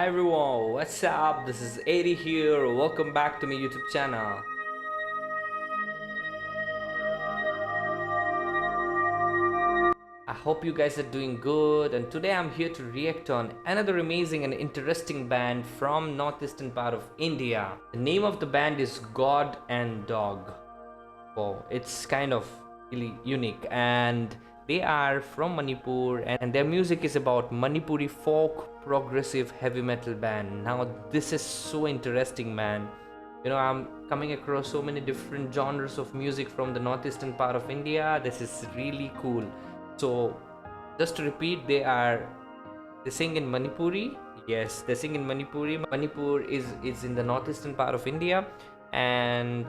everyone, what's up? This is Addie here. Welcome back to my YouTube channel. I hope you guys are doing good, and today I'm here to react on another amazing and interesting band from northeastern part of India. The name of the band is God and Dog. Wow, it's kind of really unique, and they are from Manipur, and their music is about Manipuri folk progressive heavy metal band. Now this is so interesting, man. I'm coming across so many different genres of music from the northeastern part of India. This is really cool. So just to repeat, they sing in Manipuri. Yes, they sing in Manipuri. Manipur is in the northeastern part of India, and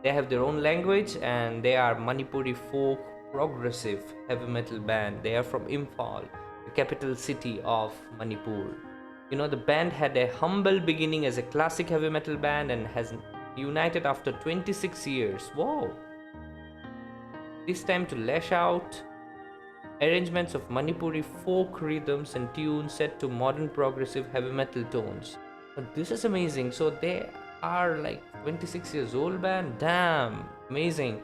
they have their own language, and they are Manipuri folk progressive heavy metal band. They are from Imphal, the capital city of Manipur. The band had a humble beginning as a classic heavy metal band and has united after 26 years. Whoa! This time to lash out arrangements of Manipuri folk rhythms and tunes set to modern progressive heavy metal tones. But this is amazing. So they are like 26 years old band. Damn, amazing.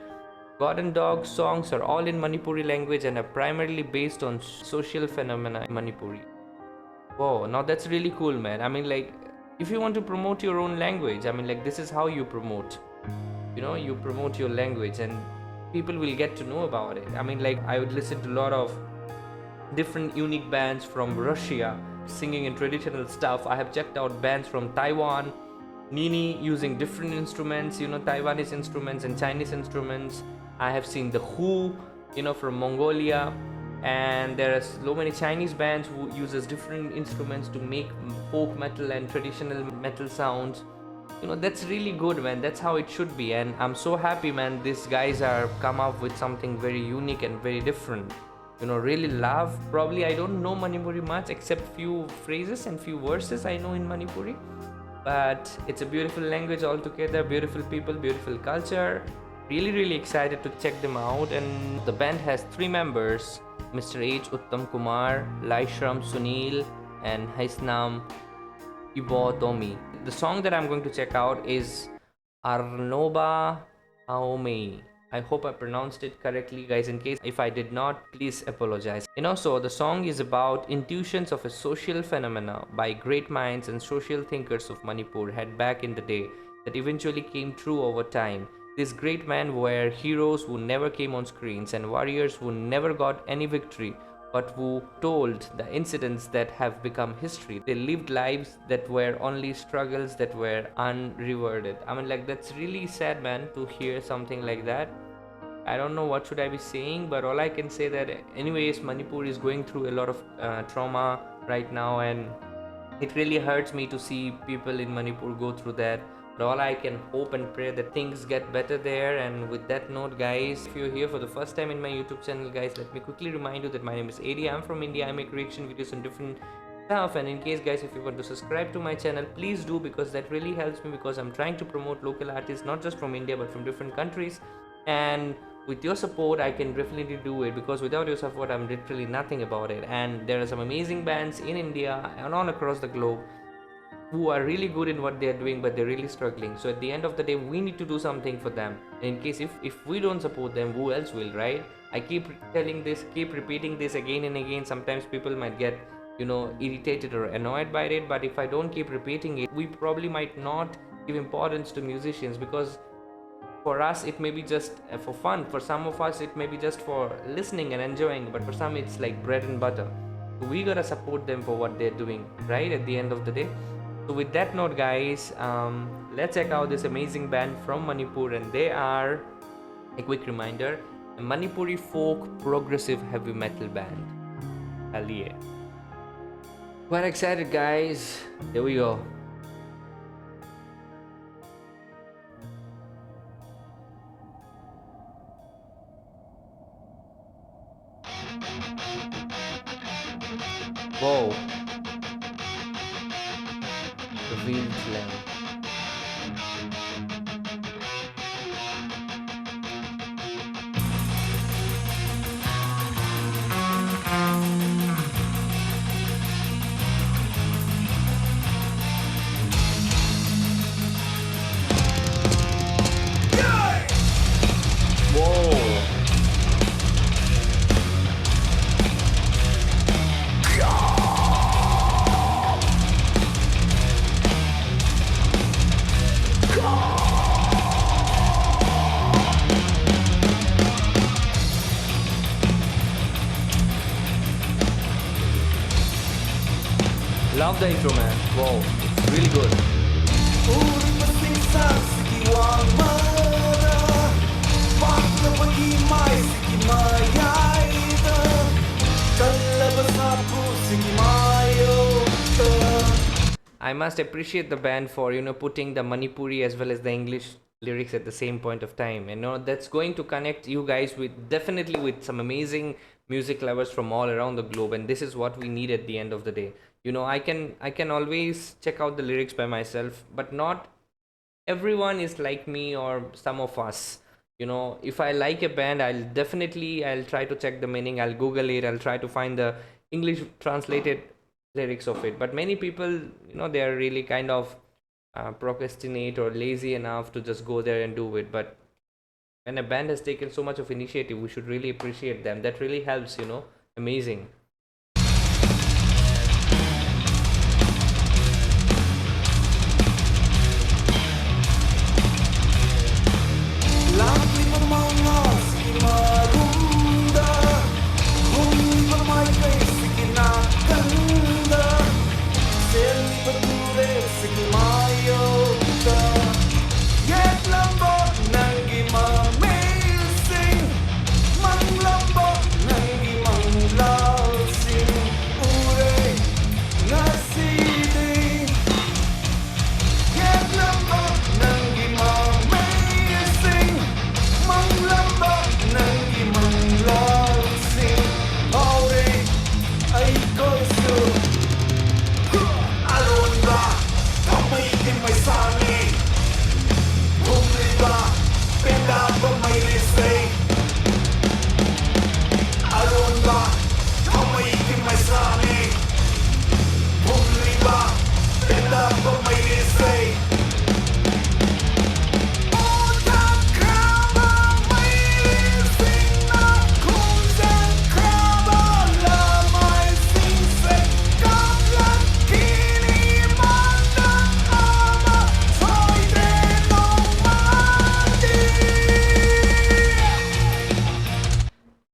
God and Dog songs are all in Manipuri language and are primarily based on social phenomena in Manipuri. Whoa, now that's really cool, man. If you want to promote your own language, this is how you promote. You promote your language and people will get to know about it. I would listen to a lot of different unique bands from Russia singing in traditional stuff. I have checked out bands from Taiwan, Nini using different instruments, Taiwanese instruments and Chinese instruments. I have seen the Who, from Mongolia, and there are so many Chinese bands who uses different instruments to make folk metal and traditional metal sounds. That's really good, man. That's how it should be, and I'm so happy, man. These guys are come up with something very unique and very different. Really love. Probably I don't know Manipuri much except few phrases and few verses I know in Manipuri, but it's a beautiful language altogether, beautiful people, beautiful culture. Really excited to check them out. And the band has 3 members: Mr. H, Uttam, Kumar, Laishram, Sunil, and Heisnam, Ebotombi. The song that I'm going to check out is Aronba Thaomei. I hope I pronounced it correctly, guys. In case if I did not, please apologize. So the song is about intuitions of a social phenomena by great minds and social thinkers of Manipur had back in the day that eventually came true over time. These great men were heroes who never came on screens and warriors who never got any victory, but who told the incidents that have become history. They lived lives that were only struggles that were unrewarded. That's really sad, man, to hear something like that. I don't know what should I be saying, but all I can say that anyways, Manipur is going through a lot of trauma right now, and it really hurts me to see people in Manipur go through that. But all I can hope and pray that things get better there. And with that note, guys, if you're here for the first time in my YouTube channel, guys, let me quickly remind you that my name is Addie. I'm from India. I make reaction videos on different stuff. And in case, guys, if you want to subscribe to my channel, please do, because that really helps me, because I'm trying to promote local artists, not just from India but from different countries. And with your support, I can definitely do it, because without your support, I'm literally nothing about it. And there are some amazing bands in India and all across the globe who are really good in what they are doing, but they're really struggling. So at the end of the day, we need to do something for them. And in case if we don't support them, who else will, right? I keep telling this, keep repeating this again and again. Sometimes people might get irritated or annoyed by it, but if I don't keep repeating it, we probably might not give importance to musicians, because for us it may be just for fun. For some of us it may be just for listening and enjoying, but for some it's like bread and butter. So we gotta support them for what they're doing, right, at the end of the day. So with that note, guys, let's check out this amazing band from Manipur, and they are, a quick reminder, a Manipuri folk progressive heavy metal band. Hell yeah. Quite excited, guys. Here we go. Whoa. Revealed land. Love the intro, man. Wow, it's really good. I must appreciate the band for putting the Manipuri as well as the English lyrics at the same point of time. And that's going to connect you guys with definitely with some amazing music lovers from all around the globe. And this is what we need at the end of the day. I can always check out the lyrics by myself, but not everyone is like me or some of us. If I like a band, I'll try to check the meaning, I'll Google it, I'll try to find the English translated lyrics of it. But many people, they are really kind of procrastinate or lazy enough to just go there and do it. But when a band has taken so much of initiative, we should really appreciate them. That really helps. Amazing.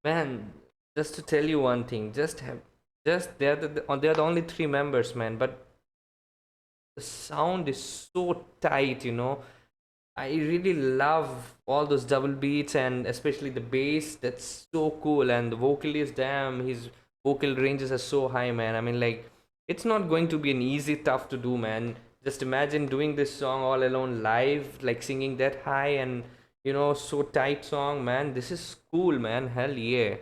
Man, just to tell you one thing, they're the only three members, man. But the sound is so tight. I really love all those double beats and especially the bass. That's so cool. And the vocalist, damn, his vocal ranges are so high, man. I mean, like, it's not going to be an easy, tough to do, man. Just imagine doing this song all alone live, like singing that high and so tight song, man. This is cool, man. Hell yeah.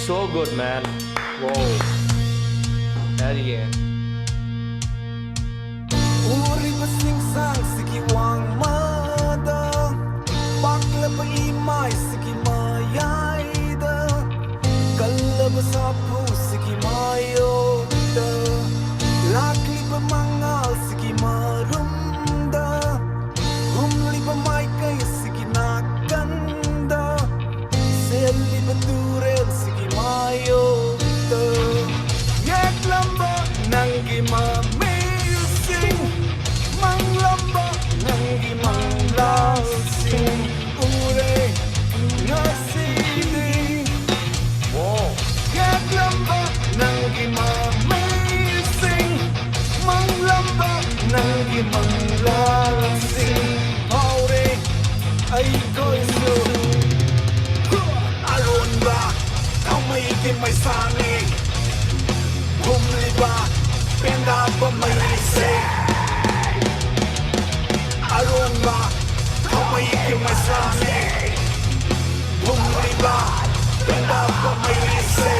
So good, man. Whoa. Hell yeah. ai going to Aronba Thaomei ki mai sani Bumliba Penda ba mai se Aronba Thaomei ki mai sani Bumliba Penda ba mai se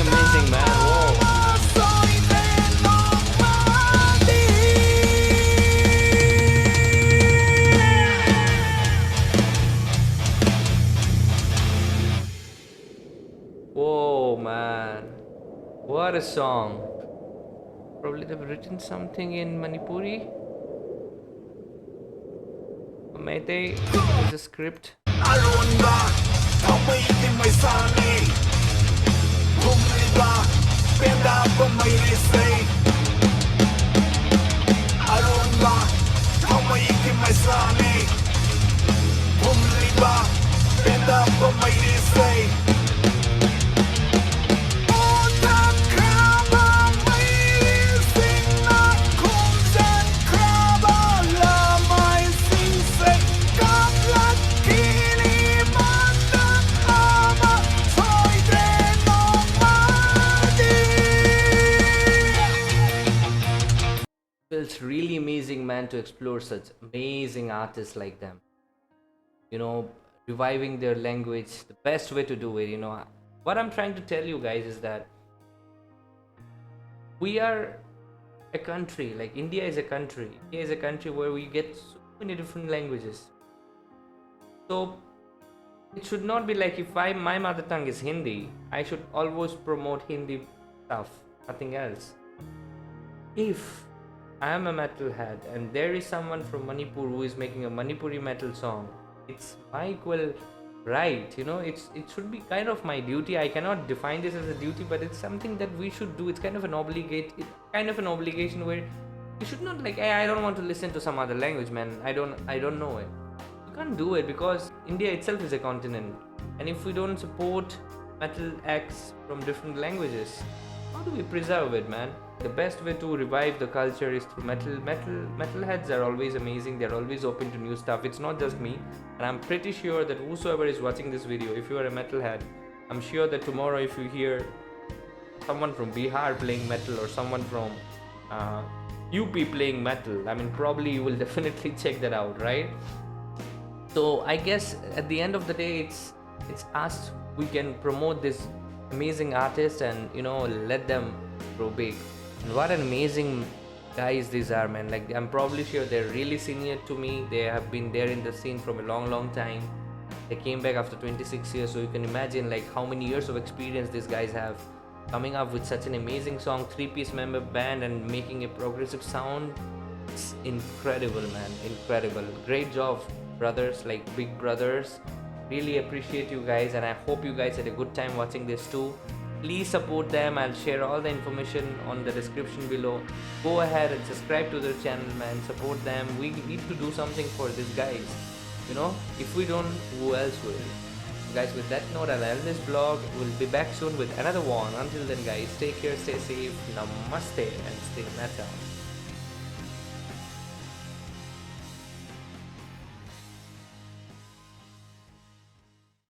Amazing, man. Whoa. Whoa, man. What a song. Probably they've written something in Manipuri. Or maybe there's a script. Penda ba mai say Aronba Thaomei ki mai sani Bumliba Penda ba mai say It's really amazing, man, to explore such amazing artists like them. You know, reviving their language, the best way to do it. You know, what I'm trying to tell you guys is that we are a country, like India is a country. India is a country where we get so many different languages. So it should not be like if my mother tongue is Hindi, I should always promote Hindi stuff, nothing else. If I am a metalhead and there is someone from Manipur who is making a Manipuri metal song, it's my equal right, you know, it should be kind of my duty. I cannot define this as a duty, but it's something that we should do. It's kind of an obligation where you should not like, hey, I don't want to listen to some other language, man. I don't know it. You can't do it because India itself is a continent, and if we don't support metal acts from different languages, how do we preserve it, man? The best way to revive the culture is through metalheads are always amazing. They're always open to new stuff. It's not just me, and I'm pretty sure that whosoever is watching this video, if you are a metalhead, I'm sure that tomorrow if you hear someone from Bihar playing metal or someone from UP playing metal, I mean probably you will definitely check that out, right? So I guess at the end of the day, it's us. We can promote this amazing artist and, you know, let them grow big. And what an amazing guys these are, man. Like, I'm probably sure they're really senior to me. They have been there in the scene from a long time. They came back after 26 years, so you can imagine like how many years of experience these guys have, coming up with such an amazing song, 3-piece member band, and making a progressive sound. It's incredible, man. Incredible. Great job, brothers, like big brothers. Really appreciate you guys, and I hope you guys had a good time watching this too. Please support them. I'll share all the information on the description below. Go ahead and subscribe to their channel, man. Support them. We need to do something for these guys. You know, if we don't, who else will? Guys, with that note, I'll end this vlog. We'll be back soon with another one. Until then, guys, take care, stay safe, namaste, and stay metal.